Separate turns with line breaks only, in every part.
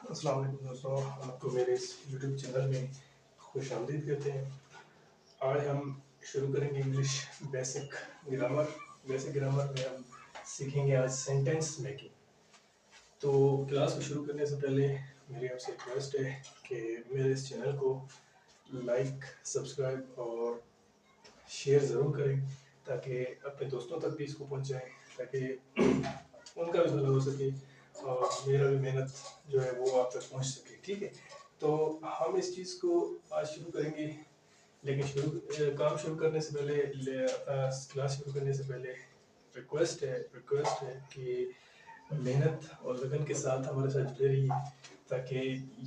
अस्सलाम वालेकुम दोस्तों, आपको मेरे इस यूट्यूब चैनल में खुशामदीद कहते हैं। आज हम शुरू करेंगे English basic grammar. Basic grammar में हम सीखेंगे आज सेंटेंस मेकिंग। तो क्लास को शुरू करने से पहले मेरी आपसे रिक्वेस्ट है कि मेरे इस चैनल को लाइक, सब्सक्राइब और शेयर ज़रूर करें ताकि अपने दोस्तों तक भी इसको पहुंचाएं, ताकि उनका भी भला हो सके और मेरा भी मेहनत जो है वो आप तक पहुंच सके। ठीक है, तो हम इस चीज़ को आज शुरू करेंगे, लेकिन काम शुरू करने से पहले अपना क्लास शुरू करने से पहले रिक्वेस्ट है कि मेहनत और लगन के साथ हमारे साथ जुड़े रहिए, ताकि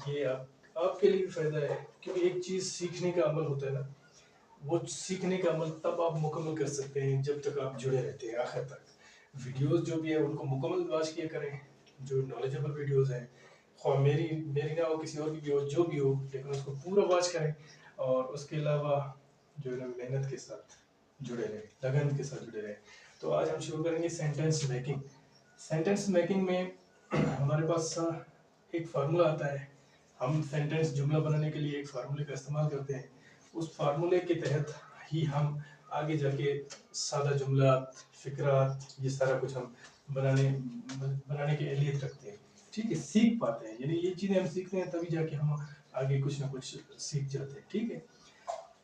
ये आपके लिए भी फ़ायदा है। क्योंकि एक चीज़ सीखने का अमल होता है ना, वो सीखने का अमल तब आप मुकम्मल कर सकते हैं जब तक आप जुड़े रहते हैं आखिर तक। वीडियोस जो भी है उनको मुकम्मल वॉच किया करें, जो नॉलेजेबल वीडियोस हैं, ख्वाह मेरी मेरी ना हो, किसी और की भी हो, जो भी हो, लेकिन उसको पूरा वॉच करें। और उसके अलावा जो है ना, मेहनत के साथ जुड़े रहें, लगन के साथ जुड़े रहें। तो आज हम शुरू करेंगे सेंटेंस मेकिंग। सेंटेंस मेकिंग में हमारे पास एक फार्मूला आता है। हम सेंटेंस जुमला बनाने के लिए एक फार्मूले का इस्तेमाल करते हैं। उस फार्मूले के तहत ही हम आगे जाके सादा जुमला, फिक्रात, ये सारा कुछ हम बनाने की अहलियत रखते हैं। ठीक है, सीख पाते हैं, यानी ये चीज़ें हम सीखते हैं तभी जाके हम आगे कुछ ना कुछ सीख जाते हैं। ठीक है,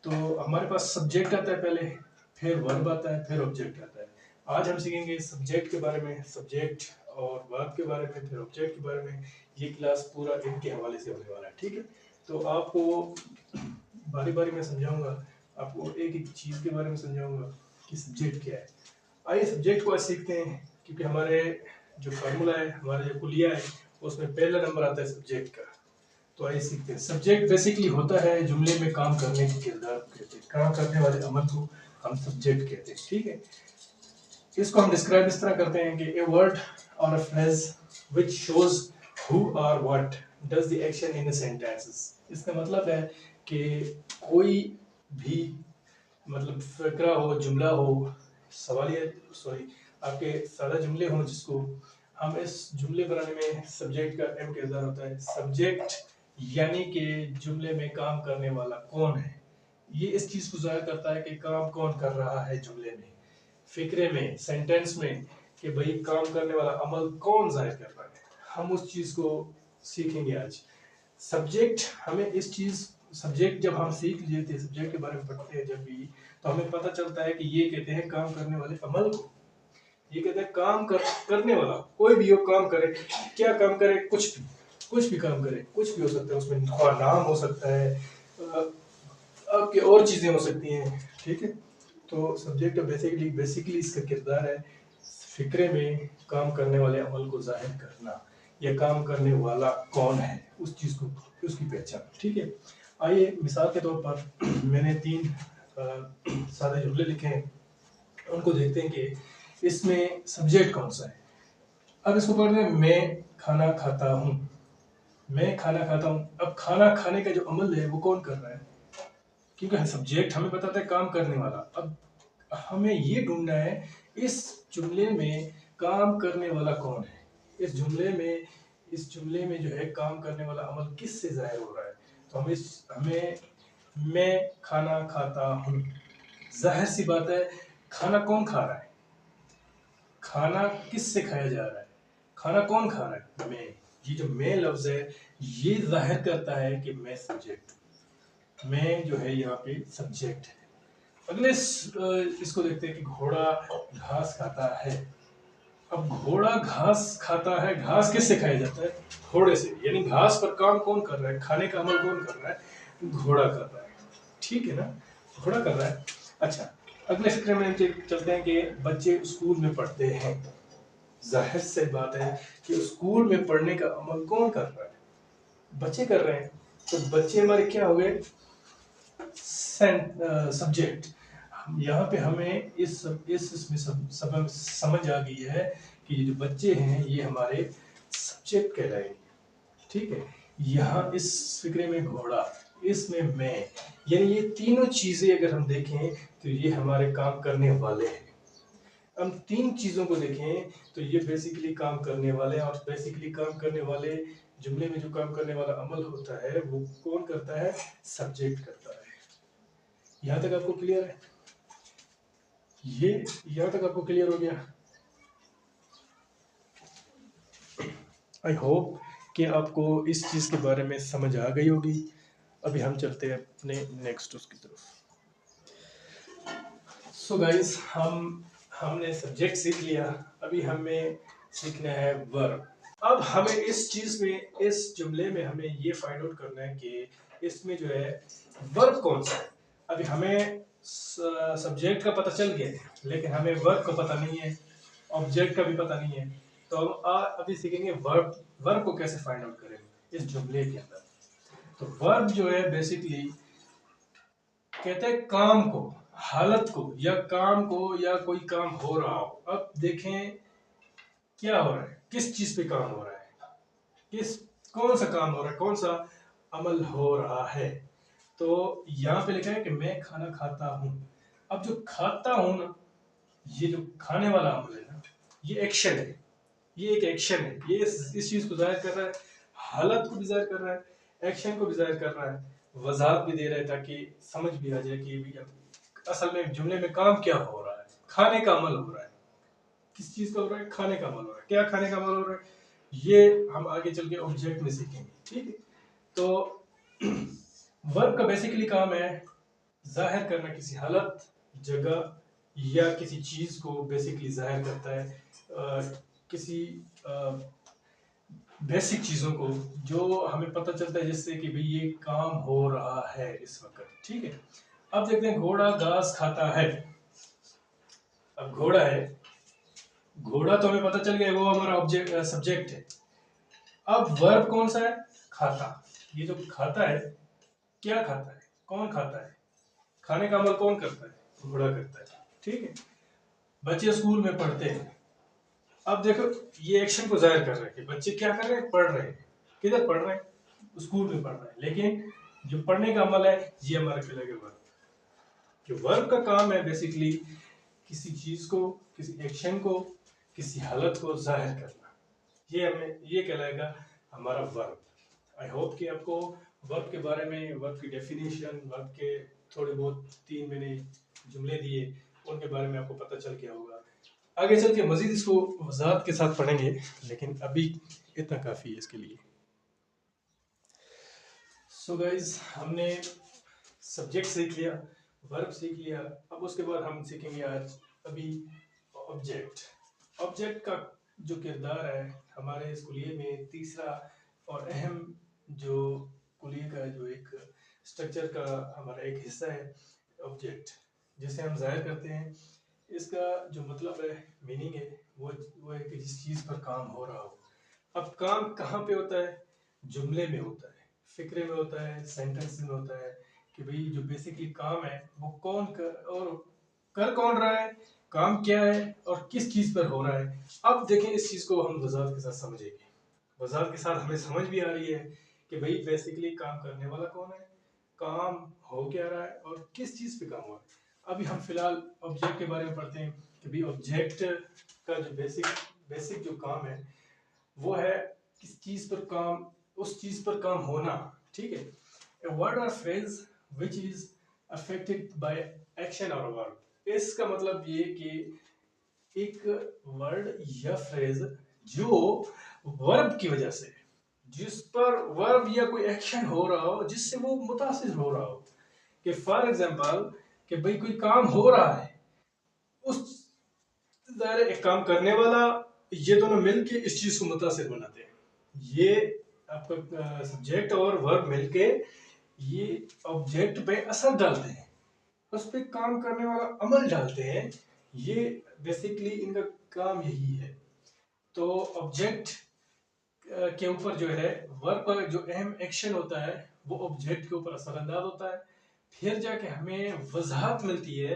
तो हमारे पास सब्जेक्ट आता है पहले, फिर वर्ब आता है, फिर ऑब्जेक्ट आता है। आज हम सीखेंगे सब्जेक्ट के बारे में, सब्जेक्ट और वर्ब के बारे में, फिर ऑब्जेक्ट के बारे में। ये क्लास पूरा इनके हवाले से होने वाला है। ठीक है, तो आपको बारी बारी में समझाऊंगा, आपको एक एक चीज़ के बारे में समझाऊंगा कि सब्जेक्ट क्या है। आइए सब्जेक्ट को आज सीखते हैं, क्योंकि हमारे जो फार्मूला है, हमारे जो कुलिया है, उसमें पहला नंबर आता है सब्जेक्ट का। तो आइए सीखते हैं। सब्जेक्ट बेसिकली होता है जुमले में काम करने के किरदार को कहते हैं, काम करने वाले अमल को हम सब्जेक्ट कहते हैं। ठीक है, इसको हम डिस्क्राइब इस तरह करते हैं कि ए वर्ड और a phrase which shows who और what does the action in a sentences. इसका मतलब है कि कोई भी, मतलब फिक्रा हो, जुमला हो, सवालिया, सॉरी, आपके सादा जुमले हों, जिसको हम इस जुमले बनाने में सब्जेक्ट का अहम किरदार होता है। सब्जेक्ट यानी कि जुमले में काम करने वाला कौन है, ये इस चीज़ को जाहिर करता है कि काम कौन कर रहा है जुमले में, फिक्रे में, सेंटेंस में, कि भाई काम करने वाला अमल कौन जाहिर कर रहा है। हम उस चीज़ को सीखेंगे आज। सब्जेक्ट हमें इस चीज़ सब्जेक्ट जब हम सीख लेते हैं, सब्जेक्ट के बारे में पढ़ते हैं जब भी, तो हमें पता चलता है कि ये कहते हैं काम करने वाले अमल को। ये कहते हैं करने वाला, कोई भी हो काम करे, क्या काम करे, कुछ भी काम करे, कुछ भी हो सकता है उसमें, नाम हो सकता है, आपकी और चीज़ें हो सकती हैं। ठीक है, तो सब्जेक्ट बेसिकली बेसिकली इसका किरदार है फिक्रे में काम करने वाले अमल को जाहिर करना, या काम करने वाला कौन है, उस चीज़ को, उसकी पहचान। ठीक है, आइए मिसाल के तौर पर मैंने 3 सादे जुमले लिखे हैं, उनको देखते हैं कि इसमें सब्जेक्ट कौन सा है। अब इसको पढ़ते हैं, मैं खाना खाता हूँ। मैं खाना खाता हूँ, अब खाना खाने का जो अमल है वो कौन कर रहा है, क्योंकि सब्जेक्ट हमें बताता है काम करने वाला। अब हमें ये ढूंढना है इस जुमले में काम करने वाला कौन है, इस जुमले में जो है काम करने वाला अमल किससे जाहिर हो रहा है। तो हमें मैं खाना खाता हूँ, जाहिर सी बात है खाना कौन खा रहा है, खाना किससे खाया जा रहा है, खाना कौन खा रहा है, मैं। ये जो मैं लफ्ज है ये जाहिर करता है कि मैं सब्जेक्ट, मैं जो है यहाँ पे सब्जेक्ट है। अगले इसको देखते हैं कि घोड़ा घास खाता है। अब घोड़ा घास खाता है, घास किससे खाया जाता है, घोड़े से, यानी घास पर काम कौन कर रहा है, खाने का अमल कौन कर रहा है, घोड़ा कर रहा है। ठीक है ना, घोड़ा कर रहा है। अच्छा, अगले फिक्रे में चलते हैं कि बच्चे स्कूल में पढ़ते हैं। जाहिर से बात है कि स्कूल में पढ़ने का अमल कौन कर रहा है, बच्चे कर रहे हैं। तो बच्चे हमारे क्या हो गए, सब्जेक्ट। यहाँ पे हमें इसमें सब समझ आ गई है कि ये जो बच्चे हैं ये हमारे सब्जेक्ट कहलाएंगे। ठीक है, यहाँ इस फिक्रे में घोड़ा, इसमें मैं, यानी ये तीनों चीजें अगर हम देखें तो ये हमारे काम करने वाले हैं। हम 3 चीजों को देखें तो ये बेसिकली काम करने वाले हैं, और बेसिकली काम करने वाले जुमले में जो काम करने वाला अमल होता है वो कौन करता है? सब्जेक्ट करता है। यहां तक आपको क्लियर है? ये यहां तक आपको क्लियर हो गया? आई होप कि आपको इस चीज़ के बारे में समझ आ गई होगी। अभी हम चलते हैं अपने नेक्स्ट उसकी तरफ। सो गाइस, हमने सब्जेक्ट सीख लिया, अभी हमें सीखना है वर्ब। अब हमें इस चीज़ में, इस जुमले में हमें ये फाइंड आउट करना है कि इसमें जो है वर्ब कौन सा है। अभी हमें सब्जेक्ट का पता चल गया है, लेकिन हमें वर्ब का पता नहीं है, ऑब्जेक्ट का भी पता नहीं है। तो हम अभी सीखेंगे वर्ब। वर्ब को कैसे फाइंड आउट करेंगे इस जुमले के अंदर। तो वर्ब जो है बेसिकली कहते हैं काम को, हालत को, या काम को, या कोई काम हो रहा हो। अब देखें क्या हो रहा है, किस चीज पे काम हो रहा है, किस कौन सा काम हो रहा है, कौन सा अमल हो रहा है। तो यहाँ पे लिखा है कि मैं खाना खाता हूँ। अब जो खाता हूँ ना, ये जो खाने वाला अमल है ना, ये एक्शन है, ये एक एक्शन है। ये इस चीज को जाहिर कर रहा है, हालत को भी जाहिर कर रहा है, एक्शन को भी जाहिर कर रहा है, वजाहत भी दे रहा है ताकि समझ भी आ जाए कि भी असल में जुमले में काम क्या हो रहा है। खाने का अमल हो रहा है। किस चीज का हो रहा है? खाने का अमल हो रहा है। क्या खाने का अमल हो रहा है, ये हम आगे चल के ऑब्जेक्ट में सीखेंगे। ठीक है, तो वर्ब का बेसिकली काम है जाहिर करना किसी हालत, जगह या किसी चीज को बेसिकली जाहिर करता है, किसी बेसिक चीजों को जो हमें पता चलता है जिससे कि भाई ये काम हो रहा है इस वक्त। ठीक है, अब देखते हैं घोड़ा घास खाता है। अब घोड़ा है, घोड़ा तो हमें पता चल गया वो हमारा ऑब्जेक्ट सब्जेक्ट है। अब वर्ब कौन सा है? खाता। ये जो खाता है, क्या खाता है, कौन खाता है, खाने का अमल कौन करता है? घोड़ा करता है। ठीक है, बच्चे स्कूल में पढ़ते हैं। अब देखो ये एक्शन को जाहिर कर रहे हैं कि बच्चे क्या कर रहे हैं? पढ़ रहे हैं। किधर पढ़ रहे हैं? स्कूल में पढ़ रहे हैं। लेकिन जो पढ़ने का अमल है ये हमारा कहलाएगा वर्ब। जो वर्ब का काम है बेसिकली किसी चीज को, किसी एक्शन को, किसी हालत को जाहिर करना, ये हमें ये कहलाएगा हमारा वर्ब। आई होप कि आपको वर्ब के बारे में, वर्ब की डेफिनेशन, वर्ब के थोड़े बहुत 3 मैंने जुमले दिए उनके बारे में आपको पता चल गया होगा। आगे चल के मजीद इसको वजाहत के साथ पढ़ेंगे, लेकिन अभी इतना काफ़ी है इसके लिए। सो गाइज, हमने सब्जेक्ट सीख लिया, वर्ब सीख लिया। अब उसके बाद हम सीखेंगे आज अभी ऑब्जेक्ट। ऑब्जेक्ट का जो किरदार है हमारे इस कुलिये में तीसरा और अहम जो कुलिये का जो एक स्ट्रक्चर का हमारा एक हिस्सा है ऑब्जेक्ट, जिसे हम जाहिर करते हैं। इसका जो मतलब है, मीनिंग है, वो है कि जिस चीज़ पर काम हो रहा हो। अब काम कहाँ पे होता है? जुमले में होता है, फिक्रे में होता है, सेंटेंस में होता है कि भाई जो बेसिकली काम है वो कौन कर और कर कौन रहा है, काम क्या है और किस चीज़ पर हो रहा है। अब देखें इस चीज़ को हम वजाहत के साथ समझेंगे। वजाहत के साथ हमें समझ भी आ रही है कि भाई बेसिकली काम करने वाला कौन है, काम हो क्या रहा है और किस चीज़ पे काम हो रहा है। अभी हम फिलहाल ऑब्जेक्ट के बारे में पढ़ते हैं कि भाई ऑब्जेक्ट का जो बेसिक जो काम है वो है किस चीज पर काम, उस चीज पर काम होना। ठीक है, a word or phrase which is affected by action or verb। इसका मतलब ये कि एक वर्ड या फ्रेज जो वर्ब की वजह से, जिस पर वर्ब या कोई एक्शन हो रहा हो जिससे वो मुतासिर हो रहा हो। कि फॉर एग्जांपल कि भाई कोई काम हो रहा है, उस दायरे एक काम करने वाला, ये दोनों मिलके इस चीज को मुतासिर बनाते हैं। ये आपका सब्जेक्ट और वर्ब मिलके ये ऑब्जेक्ट पे असर डालते हैं, उस पे काम करने वाला अमल डालते हैं। ये बेसिकली इनका काम यही है। तो ऑब्जेक्ट के ऊपर जो है वर्ब का जो अहम एक्शन होता है वो ऑब्जेक्ट के ऊपर असरअंदाज होता है। फिर जाके हमें वजाहत मिलती है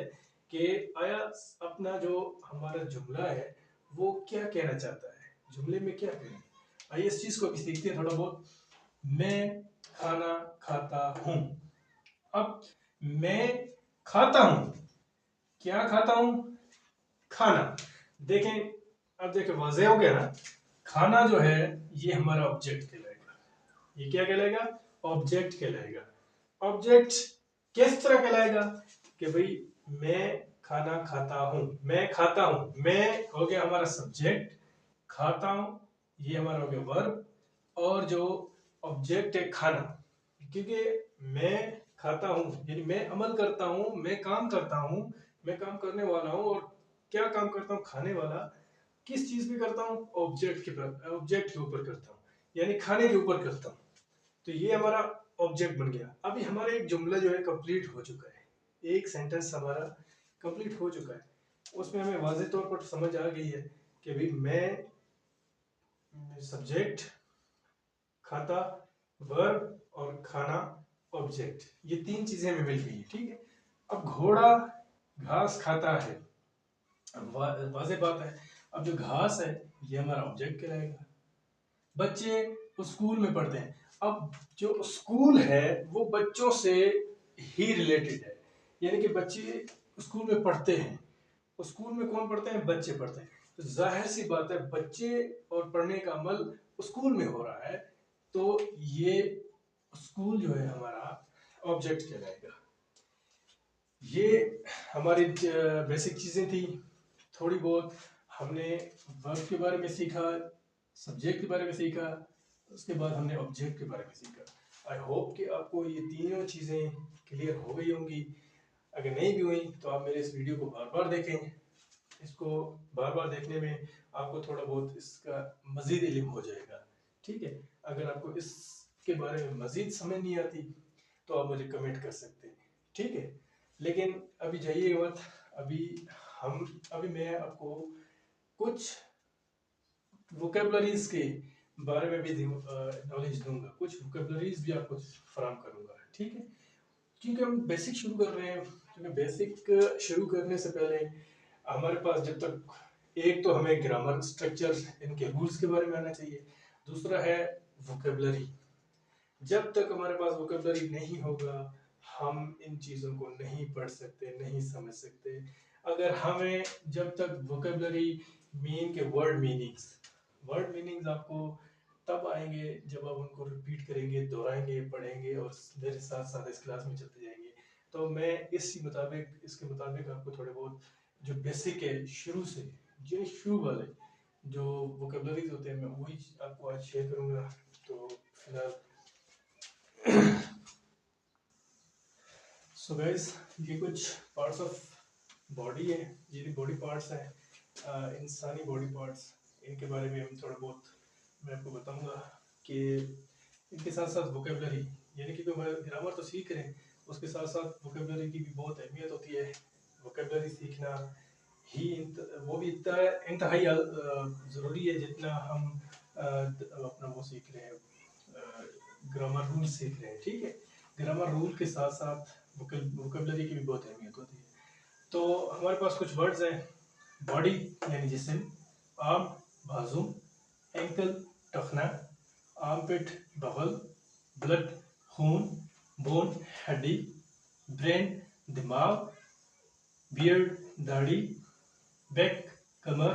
कि आया अपना जो हमारा जुमला है वो क्या कहना चाहता है, जुमले में क्या कहना है। आइए इस चीज को अभी सीखते हैं थोड़ा बहुत। मैं खाना खाता हूँ। अब मैं खाता हूँ, क्या खाता हूँ? खाना। देखें, अब देखें वाज़ेह हो गया ना, खाना जो है ये हमारा ऑब्जेक्ट कहलाएगा। ये क्या कहलाएगा? ऑब्जेक्ट कहलाएगा। ऑब्जेक्ट किस तरह कहलाएगा कि भाई मैं खाना खाता हूं, मैं खाता हूं, मैं हो गया हमारा सब्जेक्ट, खाता हूं ये हमारा हो गया वर्ब, और जो ऑब्जेक्ट है खाना, क्योंकि मैं खाता हूं यानी मैं अमल करता हूं, मैं काम करता हूं, मैं काम करने वाला हूं, और क्या काम करता हूं? खाने वाला। किस चीज पे करता हूं? ऑब्जेक्ट के ऊपर करता हूं, यानी खाने के ऊपर करता हूं। तो ये हमारा ऑब्जेक्ट बन गया। अभी हमारा एक जुमला जो है कंप्लीट हो चुका है, एक सेंटेंस हमारा कंप्लीट हो चुका है। उसमें हमें वाज़ेह तौर पर समझ आ गई है कि भाई मैं सब्जेक्ट, खाता वर्ब, और खाना ऑब्जेक्ट, ये तीन चीजें हमें मिल गई है। ठीक है। अब घोड़ा घास खाता है, वाज़ेह बात है। अब जो घास है ये हमारा ऑब्जेक्ट कहलाएगा। बच्चे स्कूल में पढ़ते हैं, अब जो स्कूल है वो बच्चों से ही रिलेटेड है, यानी कि बच्चे स्कूल में पढ़ते हैं। स्कूल में कौन पढ़ते हैं? बच्चे पढ़ते हैं। तो जाहिर सी बात है बच्चे और पढ़ने का अमल स्कूल में हो रहा है, तो ये स्कूल जो है हमारा ऑब्जेक्ट कहलाएगा। ये हमारी बेसिक चीजें थी। थोड़ी बहुत हमने वर्ब के बारे में सीखा, सब्जेक्ट के बारे में सीखा, उसके बाद हमने ऑब्जेक्ट के बारे में सीखा। आई होप कि आपको ये तीनों चीज़ें क्लियर हो गई होंगी। अगर नहीं भी हुई तो आप मेरे इस वीडियो को बार बार देखें। इसको बार बार देखने में आपको थोड़ा बहुत इसका मज़ीद इल्म हो जाएगा। ठीक है। अगर आपको इसके बारे में मज़ीद समझ नहीं आती तो आप मुझे कमेंट कर सकते हैं। ठीक है। लेकिन अभी जाइए मत, अभी मैं आपको कुछ वोकेबलरीज के बारे में भी नॉलेज दूंगा, कुछ वोकेबलरीज भी आपको फराहम करूंगा। ठीक है। क्योंकि हम बेसिक शुरू कर रहे हैं, क्योंकि बेसिक शुरू करने से पहले हमारे पास जब तक, एक तो हमें ग्रामर स्ट्रक्चर, इनके रूल्स के बारे में आना चाहिए, दूसरा है वोकेबलरी। जब तक हमारे पास वोकेबलरी नहीं होगा हम इन चीज़ों को नहीं पढ़ सकते, नहीं समझ सकते। अगर हमें जब तक वोकेबलरी मीन के वर्ड मीनिंग्स आपको तब आएंगे जब आप उनको रिपीट करेंगे, दोहराएंगे, पढ़ेंगे और मेरे साथ साथ इस क्लास में चलते जाएंगे। तो मैं इसके मुताबिक आपको थोड़े बहुत जो बेसिक है शुरू से, जो शुरू वाले जो वोकेबलरीज होते हैं मैं वही आपको आज शेयर करूंगा। तो फिलहाल सो गाइस, ये कुछ पार्ट्स ऑफ बॉडी है, ये बॉडी पार्ट्स हैं, इंसानी बॉडी पार्ट्स। इनके बारे में हम थोड़ा बहुत मैं आपको बताऊंगा कि इनके साथ साथ वोकेबलरी, यानी कि ग्रामर तो सीख रहे हैं, उसके साथ साथ वोकेबलरी की भी बहुत अहमियत होती है। वोकेबलरी सीखना वो भी इतना इंतहाई ज़रूरी है जितना हम अपना वो सीख रहे हैं, ग्रामर रूल सीख रहे हैं। ठीक है। ग्रामर रूल के साथ साथ वोकेबलरी की भी बहुत अहमियत होती है। तो हमारे पास कुछ वर्ड्स हैं। बॉडी यानी जिस्म, आर्म बाजू, एंकल टखना, आर्मपिट बगल, ब्लड खून, बोन हड्डी, ब्रेन दिमाग, बियर्ड दाढ़ी, बैक कमर,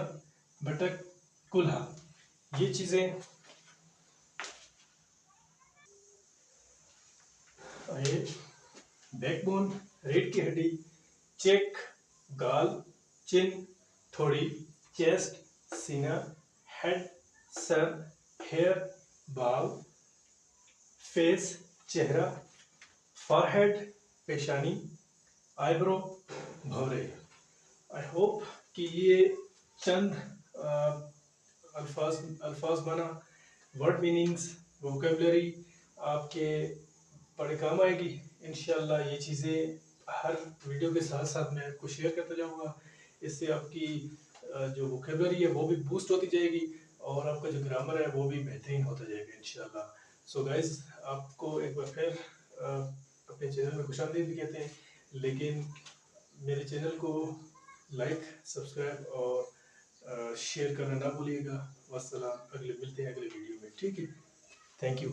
बटक कुल्हा। ये चीज़ें हेड, बैकबोन रीढ़ की हड्डी, चेक गाल, चिन थोड़ी, चेस्ट सीना, हेड सर, हेयर बाल, फेस चेहरा, फॉरहेड पेशानी, आईब्रो भौरे। आई होप कि ये चंद अल्फाज अल्फाज बना वर्ड मीनिंग्स वोकेबलरी आपके बड़े काम आएगी इंशाल्लाह। ये चीज़ें हर वीडियो के साथ साथ मैं आपको शेयर करता जाऊँगा। इससे आपकी जो वोकेबलरी है वो भी बूस्ट होती जाएगी और आपका जो ग्रामर है वो भी बेहतरीन होता जाएगा इंशाल्लाह। सो गाइस, आपको एक बार फिर अपने चैनल में खुशामदीद भी कहते हैं, लेकिन मेरे चैनल को लाइक सब्सक्राइब और शेयर करना ना भूलिएगा। वस्सलाम, अगले मिलते हैं अगले वीडियो में। ठीक है। Thank you.